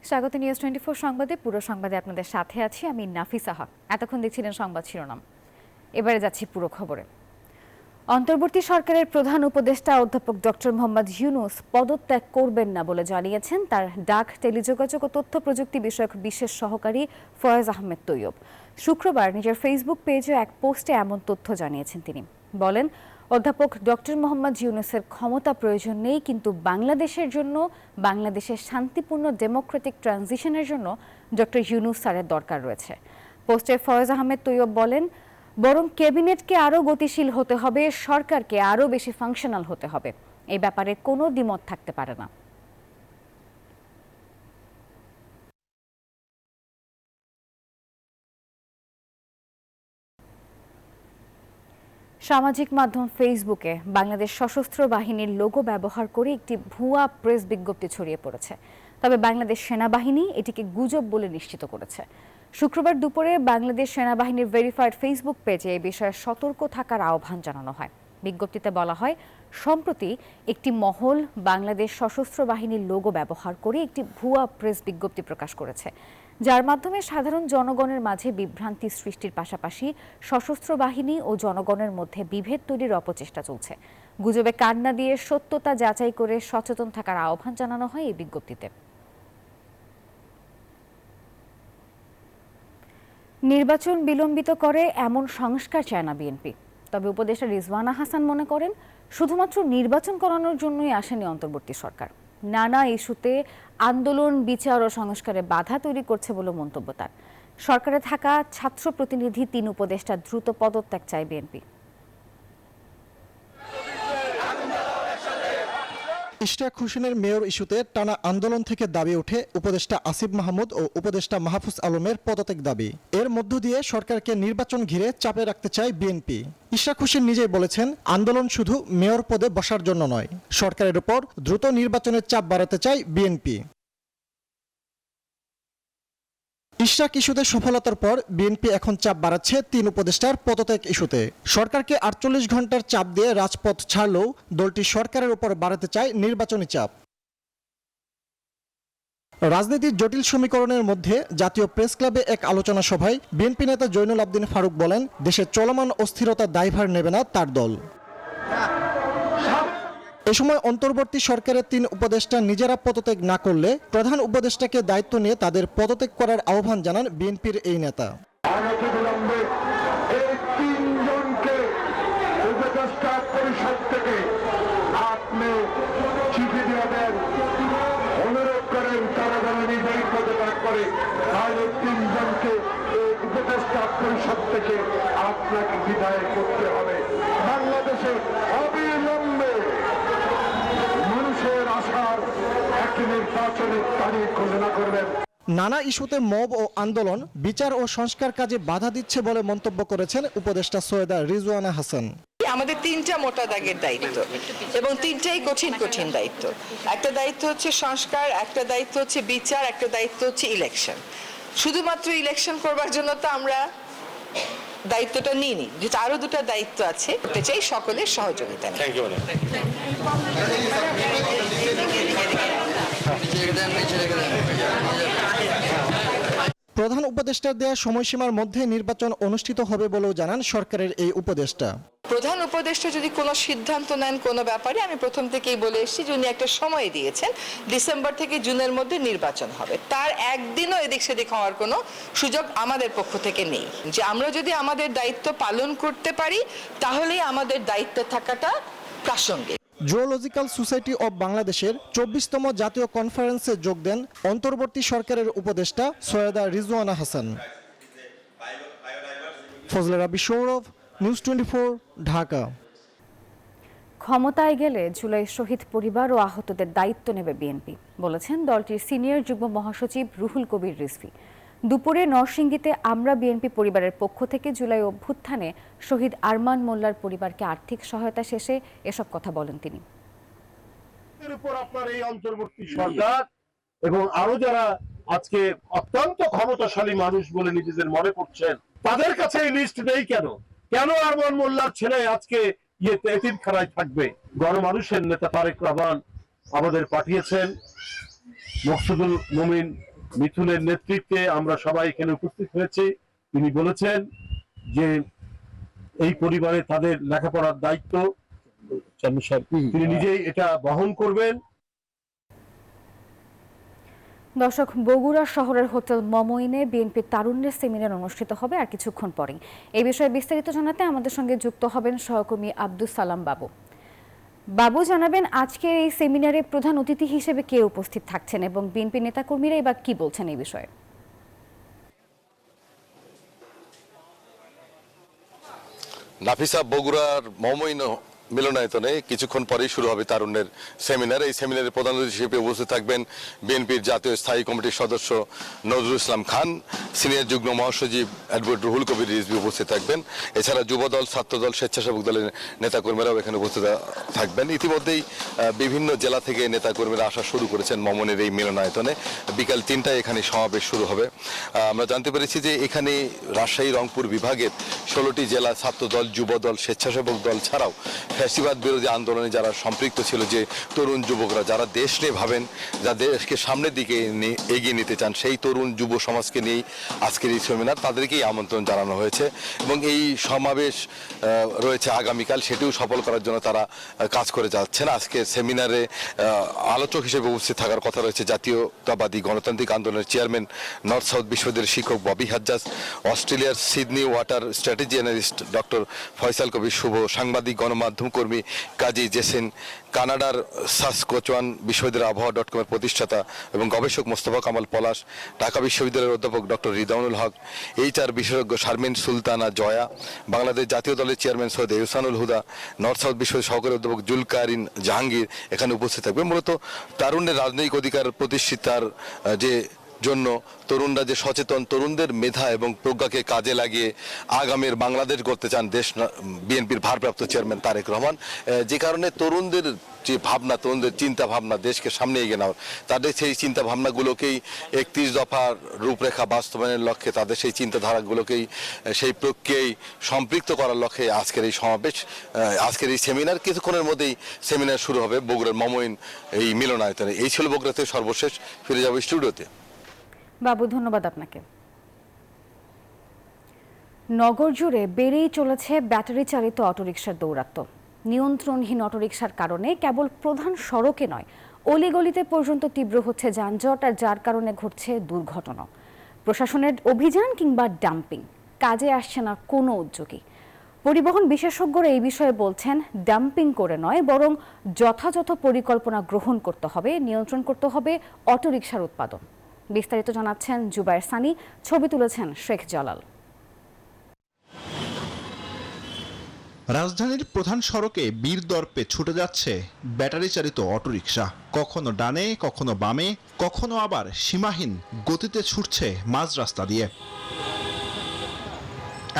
স্বাগত নিউজ 24 সংবাদে। পুরো সংবাদে আপনাদের সাথে আছি আমি নাফিসা হক। এতক্ষণ দেখছিলেন সংবাদ শিরোনাম, এবারে যাচ্ছি পুরো খবরে। অন্তর্বর্তী সরকারের প্রধান উপদেষ্টা অধ্যাপক ডক্টর মোহাম্মদ ইউনূস পদত্যাগ করবেন না বলে জানিয়েছেন তার ডাক, টেলিযোগাযোগ ও তথ্য প্রযুক্তি বিষয়ক বিশেষ সহকারী ফয়েজ আহমেদ তৈয়ব। শুক্রবার নিজের ফেসবুক পেজে এক পোস্টে এমন তথ্য জানিয়েছেন তিনি। বলেন, অধ্যাপক ডক্টর মোহাম্মদ ইউনূসের ক্ষমতা প্রয়োজন নেই, কিন্তু বাংলাদেশের জন্য, বাংলাদেশের শান্তিপূর্ণ ডেমোক্রেটিক ট্রানজিশনের জন্য ডক্টর ইউনূস স্যারের দরকার রয়েছে। পোস্টে ফয়েজ আহমেদ তৈয়ব বলেন, বরং ক্যাবিনেটকে আরও গতিশীল হতে হবে, সরকারকে আরও বেশি ফাংশনাল হতে হবে। এই ব্যাপারে কোনো দ্বিমত থাকতে পারে না। সামাজিক মাধ্যম ফেসবুকে বাংলাদেশ সশস্ত্র বাহিনীর লোগো ব্যবহার করে একটি ভুয়া প্রেস বিজ্ঞপ্তি ছড়িয়ে পড়েছে। তবে বাংলাদেশ সেনাবাহিনী এটিকে গুজব বলে নিশ্চিত করেছে। শুক্রবার দুপুরে বাংলাদেশ সেনাবাহিনীর ভেরিফাইড ফেসবুক পেজে এ বিষয়ে সতর্ক থাকার আহ্বান জানানো হয়। বিজ্ঞপ্তিতে বলা হয়, সম্প্রতি একটি মহল বাংলাদেশ সশস্ত্র বাহিনীর লোগো ব্যবহার করে একটি ভুয়া প্রেস বিজ্ঞপ্তি প্রকাশ করেছে, যার মাধ্যমে সাধারণ জনগণের মাঝে বিভ্রান্তি সৃষ্টির পাশাপাশি সশস্ত্র বাহিনী ও জনগণের মধ্যে বিভেদ তৈরির অপচেষ্টা চলছে। গুজবে কান না দিয়ে সত্যতা যাচাই করে সচেতন থাকার আহ্বান জানানো হয় এই বিজ্ঞপ্তিতে। নির্বাচন বিলম্বিত করে এমন সংস্কার চায় না বিএনপি। তবে উপদেষ্টা রিজওয়ানা হাসান মনে করেন, শুধুমাত্র নির্বাচন করানোর জন্যই আসেনি অন্তর্বর্তী সরকার। নানা ইস্যুতে আন্দোলন, বিচার ও সংস্কারে বাধা তৈরি করছে বলে মন্তব্য তার। সরকারে থাকা ছাত্র প্রতিনিধি 3 উপদেষ্টা দ্রুত পদত্যাগ চায় বিএনপি। ইশরাক হোসেনের মেয়র ইস্যুতে টানা আন্দোলন থেকে দাবি ওঠে উপদেষ্টা আসিফ মাহমুদ ও উপদেষ্টা মাহফুজ আলমের পদত্যাগ দাবি। এর মধ্য দিয়ে সরকারকে নির্বাচন ঘিরে চাপে রাখতে চায় বিএনপি। ইশরাক হোসেন নিজেই বলেছেন, আন্দোলন শুধু মেয়র পদে বসার জন্য নয়, সরকারের উপর দ্রুত নির্বাচনের চাপ বাড়াতে চায় বিএনপি। ইশরাক ইস্যুতে সফলতার পর বিএনপি এখন চাপ বাড়াচ্ছে 3 উপদেষ্টার পদত্যাগ ইস্যুতে। সরকারকে 48 ঘন্টার চাপ দিয়ে রাজপথ ছাড়লেও দলটি সরকারের উপর বাড়াতে চায় নির্বাচনী চাপ। রাজনীতির জটিল সমীকরণের মধ্যে জাতীয় প্রেস ক্লাবে এক আলোচনা সভায় বিএনপি নেতা জয়নুল আবদিন ফারুক বলেন, দেশের চলমান অস্থিরতার দায়ভার নেবে না তার দল। এ সময় অন্তর্বর্তী সরকারের 3 উপদেষ্টা নিজেরা পদত্যাগ না করলে প্রধান উপদেষ্টাকে দায়িত্ব নিয়ে তাদের পদত্যাগ করার আহ্বান জানান বিএনপির এই নেতা। আপনাকে বিদায় করতে হবে। বাংলাদেশে অবিলম্বে মানুষের আশার একটি নির্বাচনের তারিখ ঘোষণা করবেন। নানা ইস্যুতে মব ও আন্দোলন, বিচার ও সংস্কার কাজে বাধা দিচ্ছে বলে মন্তব্য করেছেন উপদেষ্টা সৈয়দা রিজওয়ানা হাসান। আমাদের 3টা মোটা দাগের দায়িত্ব এবং 3টাই কঠিন দায়িত্ব। একটা দায়িত্ব হচ্ছে সংস্কার, একটা দায়িত্ব হচ্ছে বিচার, একটা দায়িত্ব হচ্ছে ইলেকশন। শুধুমাত্র ইলেকশন করবার জন্য তো আমরা দায়িত্বটা নিইনি, যেটা আরো 2টা দায়িত্ব আছে, করতে চাই সকলের সহযোগিতা। প্রধান উপদেষ্টার দেয়া সময়সীমার মধ্যে নির্বাচন অনুষ্ঠিত হবে বলেও জানান সরকারের এই উপদেষ্টা। প্রধান উপদেষ্টা যদি কোনো সিদ্ধান্ত নেন কোনো ব্যাপারে, আমি প্রথম থেকেই বলে এসেছি যে উনি একটা সময় দিয়েছেন, ডিসেম্বর থেকে জুনের মধ্যে নির্বাচন হবে। তার একদিনও এদিক সেদিক হওয়ার কোনো সুযোগ আমাদের পক্ষ থেকে নেই। যে আমরা যদি আমাদের দায়িত্ব পালন করতে পারি, তাহলেই আমাদের দায়িত্বে থাকাটা প্রাসঙ্গিক। জুওলজিক্যাল সোসাইটি অব বাংলাদেশের 24তম জাতীয় কনফারেন্সে যোগ দেন অন্তর্বর্তী সরকারের উপদেষ্টা সৈয়দা রিজওয়ানা হাসান। ফজলে রাব্বি সৌরভ, নিউজ 24, ঢাকা। ক্ষমতায় গেলে জুলাই শহীদ পরিবার ও আহতদের দায়িত্ব নেবে বিএনপি, বলেছেন দলটির সিনিয়র যুগ্ম মহাসচিব রুহুল কবির রিজভী। দুপুরে নরসিংদীতে আমরা বিএনপি পরিবারের পক্ষ থেকে জুলাই অভ্যুত্থানে শহীদ আরমান মোল্লার পরিবারকে আর্থিক সহায়তা শেষে এসব কথা বলেন তিনি। আপনার এই অন্তর্বর্তী সরকার এবং আরো যারা আজকে অত্যন্ত ক্ষমতাশালী মানুষ বলে নিজেদের মনে করছেন, তাদের কাছে এই লিস্ট নেই কেন? কেন আরমান মোল্লার ছেলে আজকে এতিমখানায় থাকবে? গণমানুষের নেতা তারেক রহমান আমাদের পাঠিয়েছেন মকসুদুল মুমিন মিথুনের নেতৃত্বে আমরা সবাই এখানে উপস্থিত হয়েছি। তিনি বলেছেন যে এই পরিবারে তাদের লেখাপড়ার দায়িত্ব তিনি নিজেই এটা বহন করবেন। দর্শক, বগুড়া শহরের হোটেল মমইনে বিএনপির তারুণ্যের সেমিনার অনুষ্ঠিত হবে আর কিছুক্ষণ পরেই। এই বিষয়ে বিস্তারিত জানাতে আমাদের সঙ্গে যুক্ত হবেন সহকর্মী আব্দুস সালাম বাবু। বাবু, জানাবেন আজকের এই সেমিনারে প্রধান অতিথি হিসেবে কে উপস্থিত থাকছেন এবং বিএনপি নেতাকর্মীরা এবার কি বলছেন এই বিষয়ে? নাফিসা, বগুড়ার মমইন মিলনায়তনে কিছুক্ষণ পরেই শুরু হবে তারুণ্যের সেমিনার। এই সেমিনারে প্রধান অতিথি হিসেবে উপস্থিত থাকবেন বিএনপির জাতীয় স্থায়ী কমিটির সদস্য নজরুল ইসলাম খান, সিনিয়র যুগ্ম মহাসচিব অ্যাডভোকেট রুহুল কবির রিজভী উপস্থিত থাকবেন। এছাড়া যুবদল, ছাত্রদল, স্বেচ্ছাসেবক দলের নেতাকর্মীরাও এখানে উপস্থিত থাকবেন। ইতিমধ্যেই বিভিন্ন জেলা থেকে নেতাকর্মীরা আসা শুরু করেছেন মমনের এই মিলনায়তনে। বিকাল 3টায় এখানে সমাবেশ শুরু হবে। আমরা জানতে পেরেছি যে এখানে রাজশাহী, রংপুর বিভাগের 16টি জেলা ছাত্রদল, যুবদল, স্বেচ্ছাসেবক দল ছাড়াও ফ্যাসিবাদ বিরোধী আন্দোলনে যারা সম্পৃক্ত ছিল, যে তরুণ যুবকরা যারা দেশ নিয়ে ভাবেন, যা দেশকে সামনের দিকে এগিয়ে নিতে চান, সেই তরুণ যুব সমাজকে নিয়েই আজকের এই সেমিনার, তাদেরকেই আমন্ত্রণ জানানো হয়েছে। এবং এই সমাবেশ রয়েছে আগামীকাল, সেটিও সফল করার জন্য তারা কাজ করে যাচ্ছেন। আজকে সেমিনারে আলোচক হিসেবে উপস্থিত থাকার কথা রয়েছে জাতীয়তাবাদী গণতান্ত্রিক আন্দোলনের চেয়ারম্যান, নর্থ সাউথ বিশ্ববিদ্যালয়ের শিক্ষক ববি হাজ্জাজ, অস্ট্রেলিয়ার Sydney water strategy analyst doctor Faisal Kabir Shuvo, সাংবাদিক গণমাধ্যম কর্মী কাজী জেসিন, কানাডার সাসকোচুয়ান বিশ্ববিদ্যালয়ের আবহাওয়া.com-এর প্রতিষ্ঠাতা এবং গবেষক মোস্তফা কামাল পলাশ, ঢাকা বিশ্ববিদ্যালয়ের অধ্যাপক ডক্টর রিদাউনুল হক, HR বিশেষজ্ঞ শারমিন সুলতানা জয়া, বাংলাদেশ জাতীয় দলের চেয়ারম্যান সৈয়দ ইহসানুল হুদা, নর্থ সাউথ বিশ্ববিদ্যালয়ের সহকারী অধ্যাপক জুলকারিন জাহাঙ্গীর এখানে উপস্থিত থাকবে। মূলত তারুণ্যের রাজনৈতিক অধিকার প্রতিষ্ঠার যে জন্য তরুণরা যে সচেতন, তরুণদের মেধা এবং প্রজ্ঞাকে কাজে লাগিয়ে আগামীর বাংলাদেশ গড়তে চান বিএনপির ভারপ্রাপ্ত চেয়ারম্যান তারেক রহমান। যে কারণে তরুণদের যে ভাবনা, তরুণদের চিন্তা ভাবনা দেশকে সামনে এগিয়ে নেওয়ার, তাদের সেই চিন্তা ভাবনাগুলোকেই 31 দফার রূপরেখা বাস্তবায়নের লক্ষ্যে, তাদের সেই চিন্তাধারাগুলোকেই সেই প্রক্রিয়ায় সম্পৃক্ত করার লক্ষ্যে আজকের এই সমাবেশ, আজকের এই সেমিনার। কিছুক্ষণের মধ্যেই সেমিনার শুরু হবে বগুড়ার মমইন এই মিলনায়তনে। এই ছিল বগুড়াতে সর্বশেষ। ফিরে যাবো স্টুডিওতে। বাবু, ধন্যবাদ আপনাকে। নগর জুড়ে বেড়েই চলেছে ব্যাটারি চালিত অটোরিকশার দৌরাত্ম্য। নিয়ন্ত্রণহীন অটোরিকশার কারণে কেবল প্রধান সড়কে নয়, অলিগলিতে পর্যন্ত তীব্র হচ্ছে যানজট, আর যার কারণে ঘটছে দুর্ঘটনা। প্রশাসনের অভিযান কিংবা ডাম্পিং, কাজে আসছে না কোনো উদ্যোগী। পরিবহন বিশেষজ্ঞরা এই বিষয়ে বলছেন, ডাম্পিং করে নয়, বরং যথাযথ পরিকল্পনা গ্রহণ করতে হবে, নিয়ন্ত্রণ করতে হবে অটোরিকশার উৎপাদন। বিস্তারিত জানাচ্ছেন জুবায়ের সানি, ছবি তুলেছেন শেখ জালাল। রাজধানীর প্রধান সড়কে বীর দর্পে ছুটে যাচ্ছে ব্যাটারি চালিত অটোরিকশা। কখনো ডানে, কখনো বামে, কখনো আবার সীমাহীন গতিতে ছুটছে মাঝ রাস্তা দিয়ে।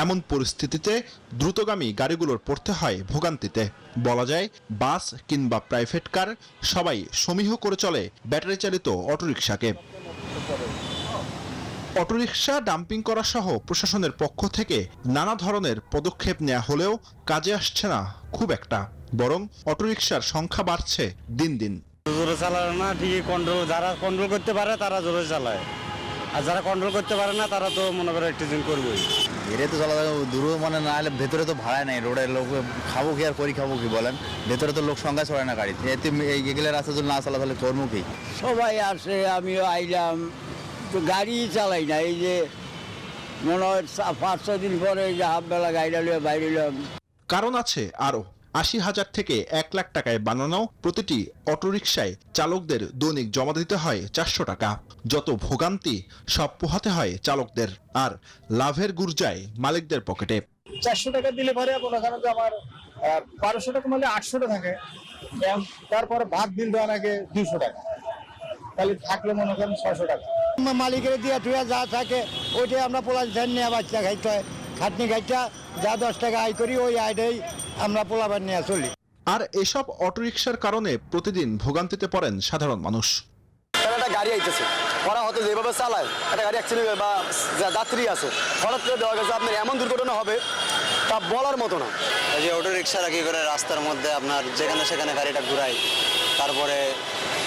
এমন পরিস্থিতিতে দ্রুতগামী গাড়িগুলোর পড়তে হয় ভোগান্তিতে। বলা যায় বাস কিংবা প্রাইভেট কার সবাই সমীহ করে চলে ব্যাটারি চালিত অটোরিকশাকে। অটোরিকশা ডাম্পিং করা সহ প্রশাসনের পক্ষ থেকে নানা ধরনের পদক্ষেপ নেওয়া হলেও কাজে আসছে না খুব একটা, বরং অটোরিকশার সংখ্যা বাড়ছে দিন দিন। জোরে চালায় না, ঠিকই কন্ট্রোল, যারা কন্ট্রোল করতে পারে তারা জোরে চালায়, আর যারা কন্ট্রোল করতে পারে না তারা তো মনে করে একটু দিন করবেই। ধীরে তো চলা দূর মানে না হলে ভেতরে তো ভাড়ায় নাই, রোডের লোক খাবো কি আর করি খাবো কি বলেন, ভেতরে তো লোক সংখ্যা ছড়ায় না গাড়িতে। এতে এগুলো রাস্তা যদি না চলা তাহলে কর্ম কি? সবাই আসে, আমিও আইলাম, তো গাড়ি চালাই না। এই যে মনে হয় 5-6 দিন পরে এই যে হাফ বেলা গাড়িটা লিয়ে বাইরে এলাম। কারণ আছে আরো। 80,000 থেকে 1 লাখ টাকায় বানানো প্রতিটি অটোরিকশায় চালকদের দৈনিক জমা দিতে হয় 400 টাকা। যত ভোগান্তি সব পোহাতে হয় চালকদের, আর লাভের গুড় যায় মালিকদের পকেটে। 400 টাকা দিলে পরে মনে করেন যে আমার 1200 টাকা মানে 800 টাকা থাকে, তারপরে ভাত বিল দেওয়া লাগে 200 টাকা, তাহলে থাকলে মনে করেন 600 টাকা। মালিকের দিয়ে টুয়া যা থাকে ওইটাই আমরা পোলার ধ্যান নিয়ে বাচ্চা খাইতে হয়, খাটনি খাইটা যা 10 টাকা আয় করি ওই আয়টাই আমরা পোলাবার নিয়ে চলি। আর এসব অটোরিকশার কারণে প্রতিদিন ভোগান্তিতে পড়েন সাধারণ মানুষ। একটা গাড়ি আইতেছে, ওরা হয়তো যেভাবে চালায়, একটা গাড়ি অ্যাক্সিডেন্ট বা যাত্রী আছে, হঠাৎ করে দেওয়া গেছে আপনার এমন দুর্ঘটনা হবে তা বলার মতো না। এই যে অটো রিক্সারা কি করে রাস্তার মধ্যে আপনার যেখানে সেখানে গাড়িটা ঘুরায়, তারপরে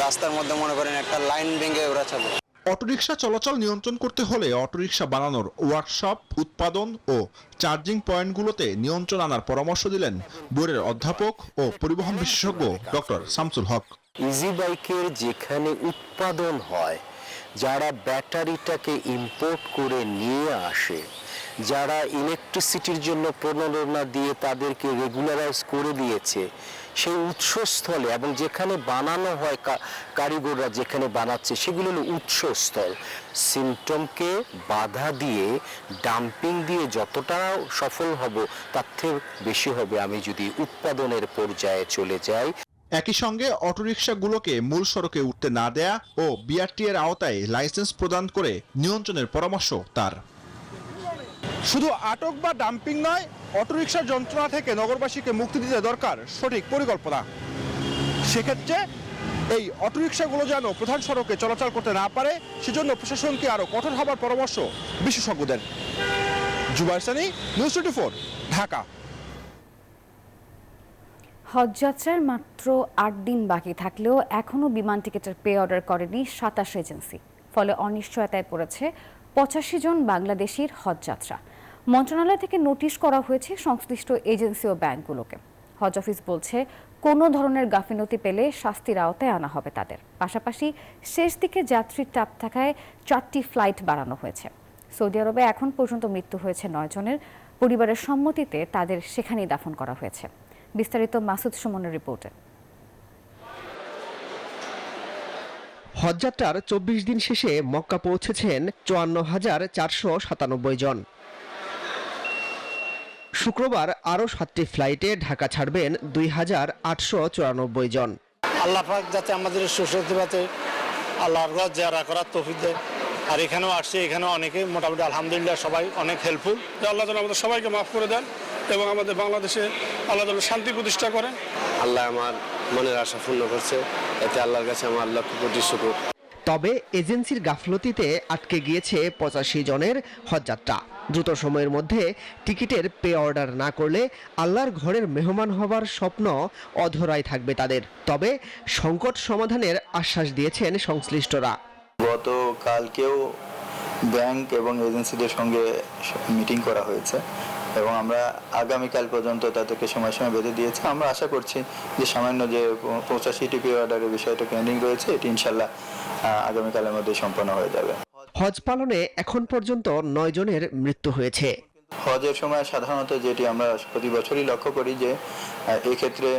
রাস্তার মধ্যে মনে করেন একটা লাইন ভেঙে ওরা চালে। অটোরিকশা চলাচল নিয়ন্ত্রণ করতে হলে অটোরিকশা বানানোর ওয়ার্কশপ, উৎপাদন ও চার্জিং পয়েন্টগুলোতে নিয়ন্ত্রণ আনার পরামর্শ দিলেন বোর্ডের অধ্যাপক ও পরিবহন বিশেষজ্ঞ ডক্টর শামসুল হক। ইজি বাইকের যেখানে উৎপাদন হয়, যারা ব্যাটারিটাকে ইম্পোর্ট করে নিয়ে আসে, যারা ইলেকট্রিসিটির জন্য প্রণোদনা দিয়ে তাদেরকে রেগুলারাইজ করে দিয়েছে, সেই উৎসস্থলে এবং যেখানে বানানো হয় কারিগররা যেখানে বানাচ্ছে সেগুলো হলো উৎসস্থল। সিমটমকে বাধা দিয়ে ডাম্পিং দিয়ে যতটা সফল হব তার থেকে বেশি হবে আমি যদি উৎপাদনের পর্যায়ে চলে যাই। একই সঙ্গে অটোরিকশাগুলোকে মূল সড়কে উঠতে না দেয়া ও বিআরটি এর আওতায় লাইসেন্স প্রদান করে নিয়ন্ত্রণের পরামর্শ তার। শুধু আটক বা ডাম্পিং নয়, অটোরিকশার যন্ত্রণা থেকে নগরবাসীকে মুক্তি দিতে দরকার সঠিক পরিকল্পনা। সেক্ষেত্রে এই অটোরিকশাগুলো যেন প্রধান সড়কে চলাচল করতে না পারে, সেজন্য প্রশাসনকে আরও কঠোর হবার পরামর্শ বিশেষজ্ঞদের। জুবাইর সানি, নিউজ 24, ঢাকা। হজযাত্রার মাত্র 8 দিন বাকি থাকলেও এখনও বিমান টিকিটের পে অর্ডার করেনি 27 এজেন্সি। ফলে অনিশ্চয়তায় পড়েছে 85 জন বাংলাদেশির হজযাত্রা। মন্ত্রণালয় থেকে নোটিশ করা হয়েছে সংশ্লিষ্ট এজেন্সি ও ব্যাংকগুলোকে। হজ অফিস বলছে কোনো ধরনের গাফিলতি পেলে শাস্তির আওতায় আনা হবে তাদের। পাশাপাশি শেষ দিকে যাত্রীর চাপ থাকায় 4টি ফ্লাইট বাড়ানো হয়েছে। সৌদি আরবে এখন পর্যন্ত মৃত্যু হয়েছে 9 জনের। পরিবারের সম্মতিতে তাদের সেখানেই দাফন করা হয়েছে। বিস্তারিত মাসুদ সুমনের রিপোর্টে। হজযাত্রার 24 দিন শেষে মক্কা পৌঁছেছেন 54,497 জন। শুক্রবার আরও 7টি ফ্লাইটে ঢাকা ছাড়বেন 2,894 জন। আল্লাহ পাক যাতে আমাদের সুস্বাস্থ্যতে আল্লাহর ঘর জিয়ারত করার তৌফিক দেয়। আর এখানেও আসছে, এখানেও অনেকে মোটামুটি আলহামদুলিল্লাহ সবাই অনেক হেল্পফুল। আল্লাহ যেন আমাদের সবাইকে মাফ করে দেন এবং আমাদের বাংলাদেশে আল্লাহ যেন শান্তি প্রতিষ্ঠা করেন। আল্লাহ আমার মনের আশা পূর্ণ করছে, এতে আল্লাহর কাছে আমার আল্লাহ কোটি শুকর। তবে এজেন্সির গাফলতিতে আটকে গিয়েছে 85 জনের হজযাত্রা। দ্রুত সময়ের মধ্যে টিকিটের পে অর্ডার না করলে আল্লাহর ঘরের মেহমান হবার স্বপ্ন অধরাই থাকবে তাদের। তবে সংকট সমাধানের আশ্বাস দিয়েছেন সংশ্লিষ্টরা। গতকালকেও ব্যাংক এবং এজেন্সিদের সঙ্গে মিটিং করা হয়েছে এবং আমরা আগামীকাল পর্যন্ত তাদেরকে সময় বেঁধে দিয়েছি। আমরা আশা করছি যে সামান্য যে 85টি পে অর্ডারের বিষয়টা পেন্ডিং রয়েছে, এটি ইনশাল্লাহ আগামীকালের মধ্যে সম্পন্ন হয়ে যাবে। হজ পালনে এখন পর্যন্ত 9 জনের মৃত্যু হয়েছে। হজের সময় সাধারণত যেটি আমরা প্রতি বছরই লক্ষ্য করি যে এই ক্ষেত্রে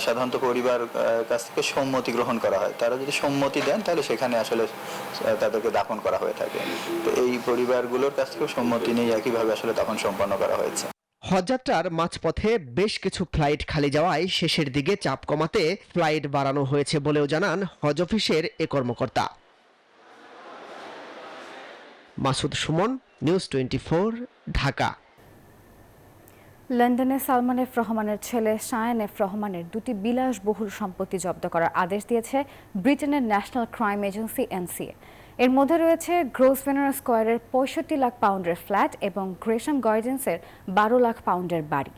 সাধারণত পরিবার কাছ থেকে সম্মতি গ্রহণ করা হয়। তারা যদি সম্মতি দেন তাহলে সেখানে আসলে তাদেরকে দাফন করা হয়ে থাকে। তো এই পরিবারগুলোর কাছ থেকে সম্মতি নিয়ে একইভাবে আসলে দাফন সম্পন্ন করা হয়েছে। হজযাত্রার মাঝপথে বেশ কিছু ফ্লাইট খালি যাওয়ায় শেষের দিকে চাপ কমাতে ফ্লাইট বাড়ানো হয়েছে বলেও জানান হজ অফিসের এ কর্মকর্তা। মাসুদ সুমন, নিউজ 24, ঢাকা। লন্ডনে সালমান এফ রহমানের ছেলে শায়ান এফ রহমানের 2টি বিলাসবহুল সম্পত্তি জব্দ করার আদেশ দিয়েছে ব্রিটেনের ন্যাশনাল ক্রাইম এজেন্সি এনসিএ। এর মধ্যে রয়েছে গ্রোসভেনার স্কোয়ারের 65 লাখ পাউন্ডের ফ্ল্যাট এবং গ্রেশাম গার্ডেন্সের 12 লাখ পাউন্ডের বাড়ি।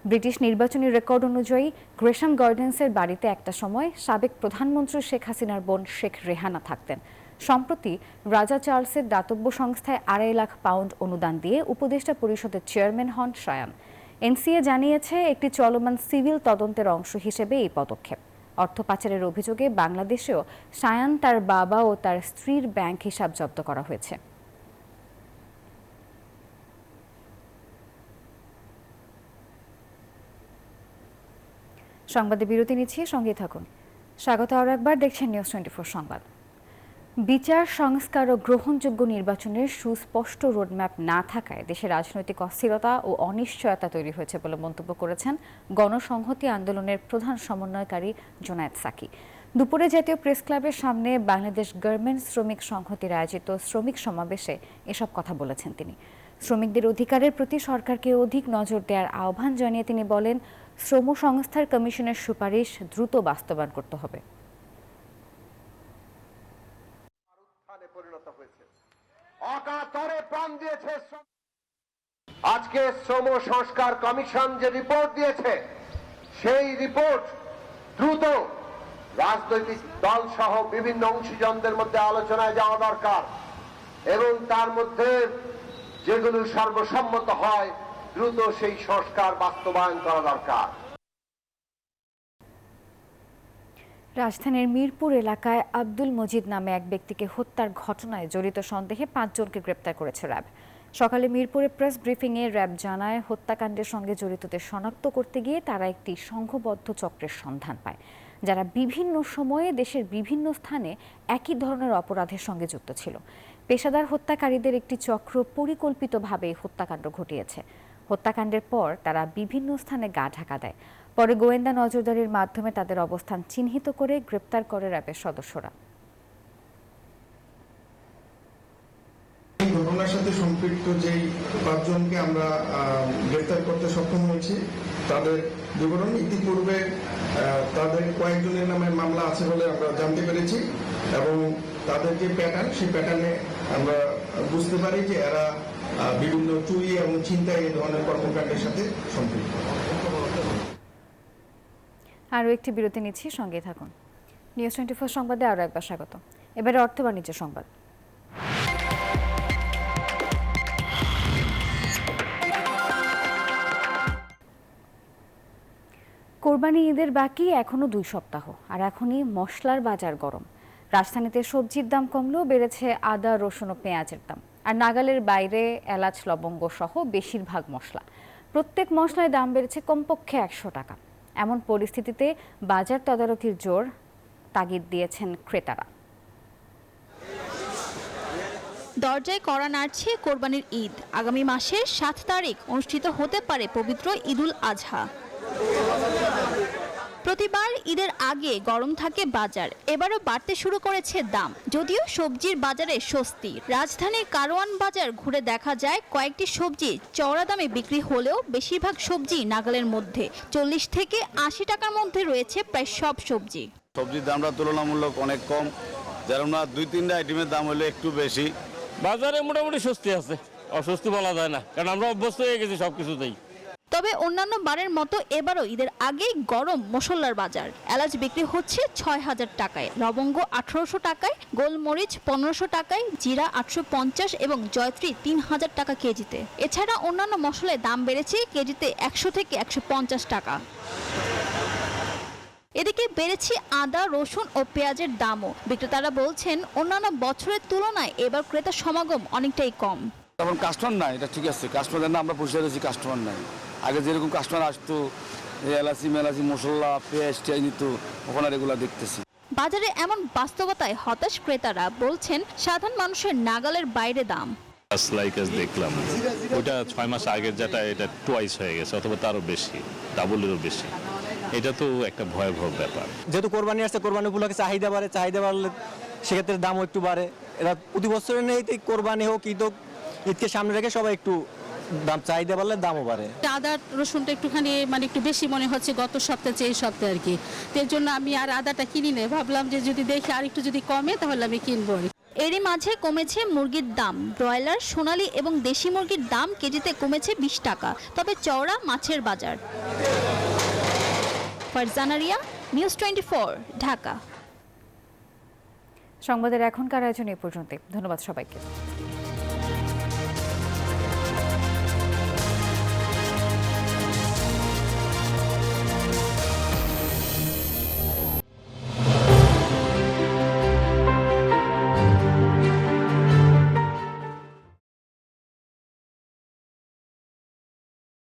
ব্রিটিশ নির্বাচনী রেকর্ড অনুযায়ী গ্রেশাম গার্ডেন্সের বাড়িতে একটা সময় সাবেক প্রধানমন্ত্রী শেখ হাসিনার বোন শেখ রেহানা থাকতেন। সম্প্রতি রাজা চার্লসের দাতব্য সংস্থায় 2.5 লাখ পাউন্ড অনুদান দিয়ে উপদেষ্টা পরিষদের চেয়ারম্যান হন শায়ান। এনসিএ জানিয়েছে একটি চলমান সিভিল তদন্তের অংশ হিসেবে এই পদক্ষেপ। অর্থ পাচারের অভিযোগে বাংলাদেশেও শায়ান, তার বাবা ও তার স্ত্রীর ব্যাংক হিসাব জব্দ করা হয়েছে। সংবাদে বিরতি নিচ্ছি, সঙ্গে থাকুন। স্বাগত আরও একবার, দেখছেন নিউজ 24 সংবাদ। বিচার সংস্কার ও গ্রহণযোগ্য নির্বাচনের সুস্পষ্ট রোডম্যাপ না থাকায় দেশে রাজনৈতিক অস্থিরতা ও অনিশ্চয়তা তৈরি হয়েছে বলে মন্তব্য করেছেন গণসংহতি আন্দোলনের প্রধান সমন্বয়কারী জোনায়েদ সাকি। দুপুরে জাতীয় প্রেস ক্লাবের সামনে বাংলাদেশ গার্মেন্টস শ্রমিক সংহতির আয়োজিত শ্রমিক সমাবেশে এসব কথা বলেছেন তিনি। শ্রমিকদের অধিকারের প্রতি সরকারকে অধিক নজর দেওয়ার আহ্বান জানিয়ে তিনি বলেন, শ্রম সংস্থার কমিশনের সুপারিশ দ্রুত বাস্তবায়ন করতে হবে। অকাতরে প্রাণ দিয়েছে। আজকে শ্রম সংস্কার কমিশন যে রিপোর্ট দিয়েছে, সেই রিপোর্ট দ্রুত রাজনৈতিক দল সহ বিভিন্ন অংশীজনদের মধ্যে আলোচনায় যাওয়া দরকার এবং তার মধ্যে যেগুলো সর্বসম্মত হয় দ্রুত সেই সংস্কার বাস্তবায়ন করা দরকার। রাজধানীর মিরপুর এলাকায় আব্দুল মজিদ নামে এক ব্যক্তিকে হত্যার ঘটনায় জড়িত সন্দেহে 5 জনকে গ্রেপ্তার করেছে র্যাব। সকালে মিরপুরে প্রেস ব্রিফিংয়ে র্যাব জানায়, হত্যাকাণ্ডের সঙ্গে জড়িতদের শনাক্ত করতে গিয়ে তারা একটি সংঘবদ্ধ চক্রের সন্ধান পায়, যারা বিভিন্ন সময়ে দেশের বিভিন্ন স্থানে একই ধরনের অপরাধের সঙ্গে যুক্ত ছিল। পেশাদার হত্যাকারীদের একটি চক্র পরিকল্পিতভাবে হত্যাকাণ্ড ঘটিয়েছে। হত্যাকাণ্ডের পর তারা বিভিন্ন স্থানে গা ঢাকা দেয়। পরে গোয়েন্দা নজরদারির মাধ্যমে তাদের অবস্থান চিহ্নিত করে গ্রেপ্তার করে র্যাবের সদস্যরা। ঘটনার সাথে সম্পৃক্ত যেই 5 জনকে আমরা গ্রেফতার করতে সক্ষম হয়েছি, তাদের বিবরণ ইতিপূর্বে তাদের কয়েকজনের নামে মামলা আছে বলে আমরা জানতে পেরেছি এবং তাদের যে প্যাটার্ন, সেই প্যাটার্নে আমরা বুঝতে পারি যে এরা বিভিন্ন চুরি এবং ছিনতাই এই ধরনের কর্মকাণ্ডের সাথে সম্পৃক্ত। আরও একটি বিরতি নিচ্ছি, সঙ্গে থাকুন। নিউজ 24 সংবাদে আরও একবার স্বাগত। এবারে অর্থ বাণিজ্য সংবাদ। কোরবানি ঈদের বাকি এখনো 2 সপ্তাহ, আর এখনই মশলার বাজার গরম। রাজধানীতে সবজির দাম কমলেও বেড়েছে আদা, রসুন ও পেঁয়াজের দাম। আর নাগালের বাইরে এলাচ, লবঙ্গ সহ বেশিরভাগ মশলা, প্রত্যেক মশলায় দাম বেড়েছে কমপক্ষে 100 টাকা। এমন পরিস্থিতিতে বাজার তদারকির জোর তাগিদ দিয়েছেন ক্রেতারা। দরজায় কড়া নাড়ছে কোরবানির ঈদ। আগামী মাসের 7 তারিখ অনুষ্ঠিত হতে পারে পবিত্র ঈদুল আজহা। প্রতিবার ঈদের আগে গরম থাকে বাজার, এবারও বাড়তে শুরু করেছে দাম। যদিও সবজির বাজারে স্বস্তি। রাজধানীর কারওয়ান বাজার ঘুরে দেখা যায় কয়েকটি সবজি চওড়া দামে বিক্রি হলেও বেশিরভাগ সবজি নাগালের মধ্যে। 40 থেকে 80 টাকার মধ্যে রয়েছে প্রায় সব সবজি। সবজির দামটা তুলনামূলক অনেক কম, যেমন 2-3টা আইটেমের দাম হলে একটু বেশি। বাজারে মোটামুটি স্বস্তি আছে, অস্বস্তি বলা যায় না, কারণ আমরা অভ্যস্ত হয়ে গেছি সবকিছুতেই। তবে অন্যান্য বারের মতো এবারও ঈদের আগেই গরম মশলার বাজার। এলাচ বিক্রি হচ্ছে 6000 টাকায়, লবঙ্গ 1800 টাকায়, গোলমরিচ 1500 টাকায়, জিরা 850 এবং জয়ত্রী 3000 টাকা কেজিতে। এছাড়া অন্যান্য মশলায় দাম বেড়েছে কেজিতে 100 থেকে 150 টাকা। এদিকে বেড়েছে আদা, রসুন ও পেঁয়াজের দামও। বিক্রেতারা বলছেন অন্যান্য বছরের তুলনায় এবার ক্রেতা সমাগম অনেকটাই কম। তখন কাস্টমার নাই, এটা ঠিক আছে, কাস্টমার না, আমরা বসে রয়েছি, কাস্টমার নাই। আগে যেরকম কাস্টমার আসতো, এলাচি মেলাচি মশলা পেঁয়াজ টিয়াজ নিত, ওখানে এগুলো দেখতেছি। বাজারে এমন বাস্তবতায় হতাশ ক্রেতারা, বলছেন সাধারণ মানুষের নাগালের বাইরে দাম। দেখলাম ওটা 6 মাস আগের যেটা, এটা টুয়াইস হয়ে গেছে অথবা তারও বেশি, ডাবলেরও বেশি। এটা তো একটা ভয়াবহ ব্যাপার। যেহেতু কোরবানি আসছে, কোরবানি উপলক্ষে চাহিদা বাড়ে, চাহিদা বাড়লে সেক্ষেত্রে দামও একটু বাড়ে। এরা প্রতি বছরের নেই, কোরবানি হোক ঈদ হোক, ঈদকে সামনে রেখে সবাই একটু দাম চাহিদা বাড়লে দামও বাড়ে। আদা রসুনটা একটুখানি একটু বেশি মনে হচ্ছে গত সপ্তাহে চেয়ে এই সপ্তাহে আর কি। এর জন্য আমি আর আদাটা কিনি না, ভাবলাম যে যদি দেখি আর একটু যদি কমে তাহলে আমি কিনবো। এরই মাঝে কমেছে মুরগির দাম। ব্রয়লার, সোনালী এবং দেশি মুরগির দাম কেজিতে কমেছে 20 টাকা। তবে চওড়া মাছের বাজার। ফারজানা রিয়া, নিউজ 24, ঢাকা। সংবাদের এখনকার আয়োজন এই পর্যন্তই। ধন্যবাদ সবাইকে।